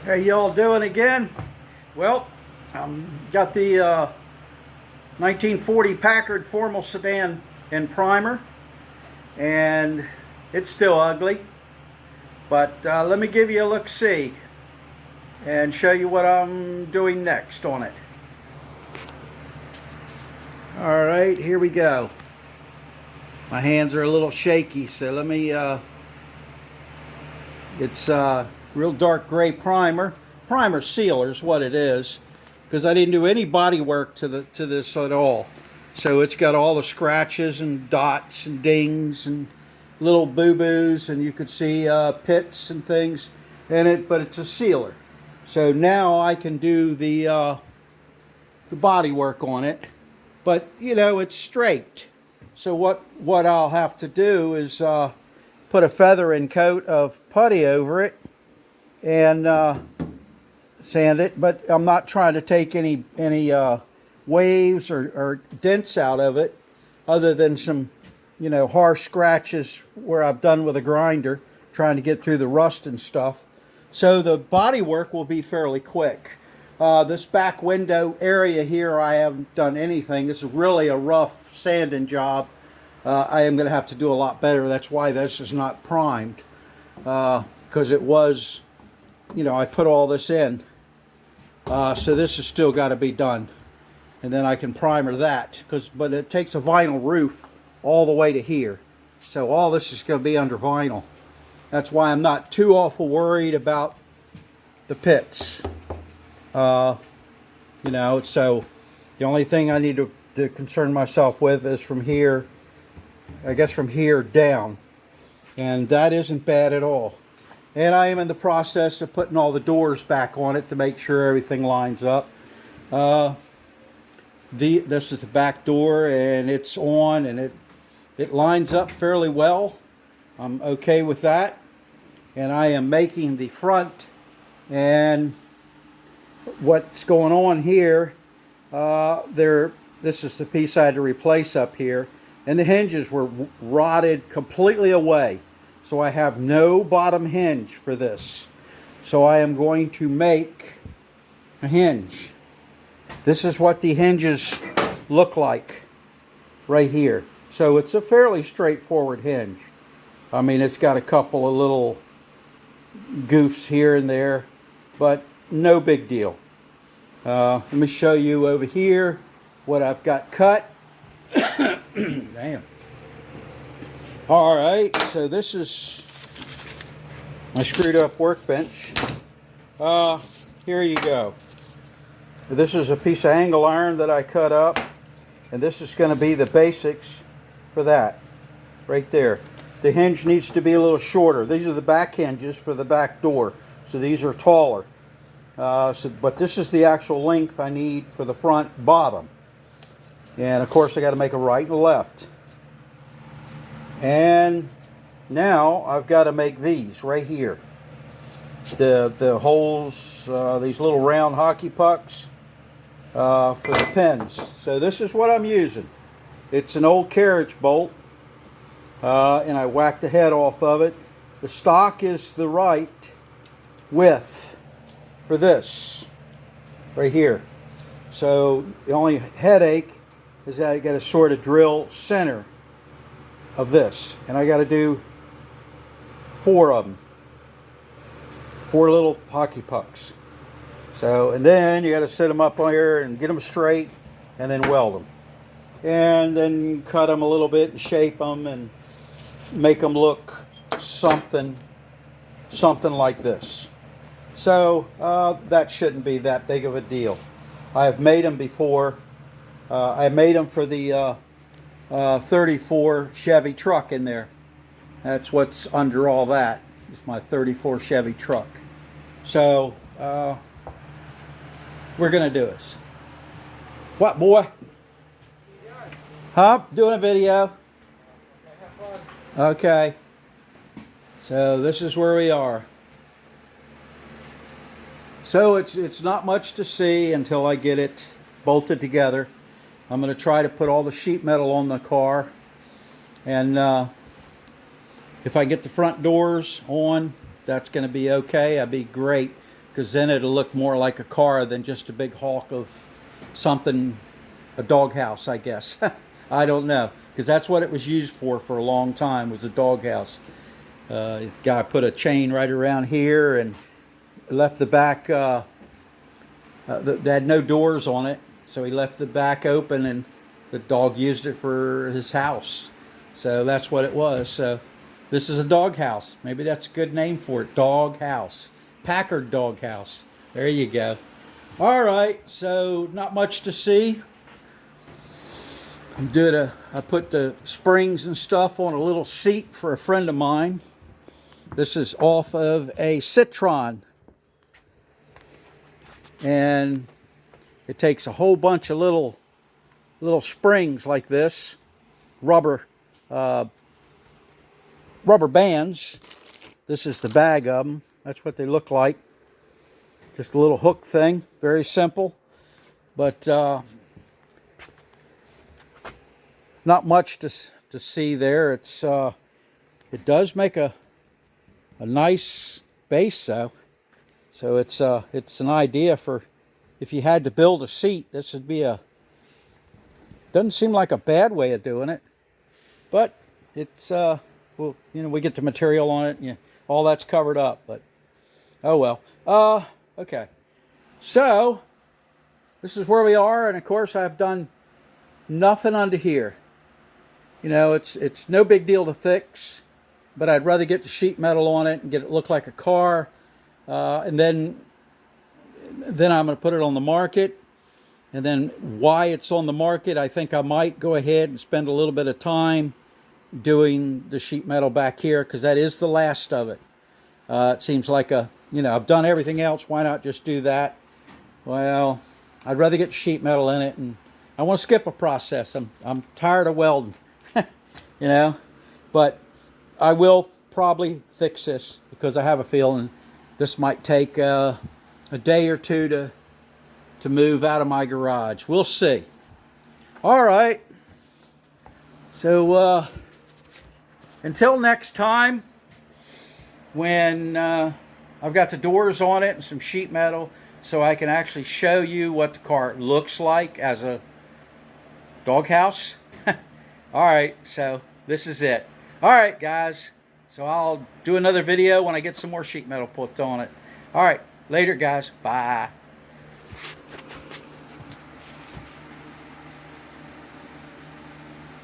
How y'all doing again? Well, got the 1940 Packard formal sedan in primer, and it's still ugly. But let me give you a look-see and show you what I'm doing next on it. All right, here we go. My hands are a little shaky, so let me. It's real dark gray primer sealer is what it is, because I didn't do any body work to this at all. So it's got all the scratches and dots and dings and little boo-boos, and you could see pits and things in it, but it's a sealer. So now I can do the body work on it, but you know, it's straight. So what I'll have to do is put a feathering coat of putty over it and sand it, but I'm not trying to take any waves or dents out of it, other than some, you know, harsh scratches where I've done with a grinder trying to get through the rust and stuff. So the body work will be fairly quick. This back window area here, I haven't done anything. This is really a rough sanding job. I am going to have to do a lot better. That's why this is not primed, because it was, you know, I put all this in. So this has still got to be done, and then I can primer that, but it takes a vinyl roof all the way to here. So all this is going to be under vinyl. That's why I'm not too awful worried about the pits. You know, so the only thing I need to concern myself with is from here, I guess from here down, and that isn't bad at all. And I am in the process of putting all the doors back on it to make sure everything lines up. This is the back door, and it's on, and it lines up fairly well. I'm okay with that. And I am making the front, and what's going on here, this is the piece I had to replace up here, and the hinges were rotted completely away. So I have no bottom hinge for this. So I am going to make a hinge. This is what the hinges look like right here. So it's a fairly straightforward hinge. I mean, it's got a couple of little goofs here and there, but no big deal. Let me show you over here what I've got cut. Damn. All right, so this is my screwed up workbench. Here you go. This is a piece of angle iron that I cut up, and this is going to be the basics for that right there. The hinge needs to be a little shorter. These are the back hinges for the back door, so these are taller. But this is the actual length I need for the front bottom. And of course I got to make a right and a left. And now I've got to make these right here. The holes, these little round hockey pucks for the pins. So this is what I'm using. It's an old carriage bolt, and I whacked the head off of it. The stock is the right width for this right here. So the only headache is that I got to sort of drill center of this, and I got to do 4 of them, 4 little hockey pucks. So, and then you got to set them up on here and get them straight, and then weld them, and then cut them a little bit and shape them and make them look something like this. So that shouldn't be that big of a deal. I have made them before. I made them for the 34 Chevy truck in there. That's what's under all that. It's my 34 Chevy truck. So we're gonna do this. What, boy? Huh? Doing a video. Okay. So this is where we are. So it's not much to see until I get it bolted together. I'm going to try to put all the sheet metal on the car, and if I get the front doors on, that's going to be okay. That'd be great. because then it'll look more like a car than just a big hulk of something, a doghouse, I guess. I don't know, because that's what it was used for a long time, was a doghouse. The guy put a chain right around here and left the back, they had no doors on it, so he left the back open, and the dog used it for his house. So that's what it was. So this is a doghouse. Maybe that's a good name for it, doghouse. Packard doghouse. There you go. All right, so not much to see. I put the springs and stuff on a little seat for a friend of mine. This is off of a Citron. And it takes a whole bunch of little springs like this, rubber bands. This is the bag of them. That's what they look like. Just a little hook thing, very simple, but not much to see there. It does make a nice base though. So it's an idea for if you had to build a seat. This would be doesn't seem like a bad way of doing it, but it's well, we get the material on it, and all that's covered up. But oh well. Okay. So this is where we are, and of course I've done nothing under here. It's no big deal to fix, but I'd rather get the sheet metal on it and get it look like a car. And then I'm going to put it on the market. And then why it's on the market, I think I might go ahead and spend a little bit of time doing the sheet metal back here, because that is the last of it. It seems like I've done everything else. Why not just do that? Well, I'd rather get sheet metal in it, and I want to skip a process. I'm tired of welding, But I will probably fix this, because I have a feeling this might take a day or two to move out of my garage. We'll see. All right. So until next time, when I've got the doors on it and some sheet metal, so I can actually show you what the car looks like as a doghouse. All right, so this is it. All right, guys. So I'll do another video when I get some more sheet metal put on it. All right, later, guys. Bye.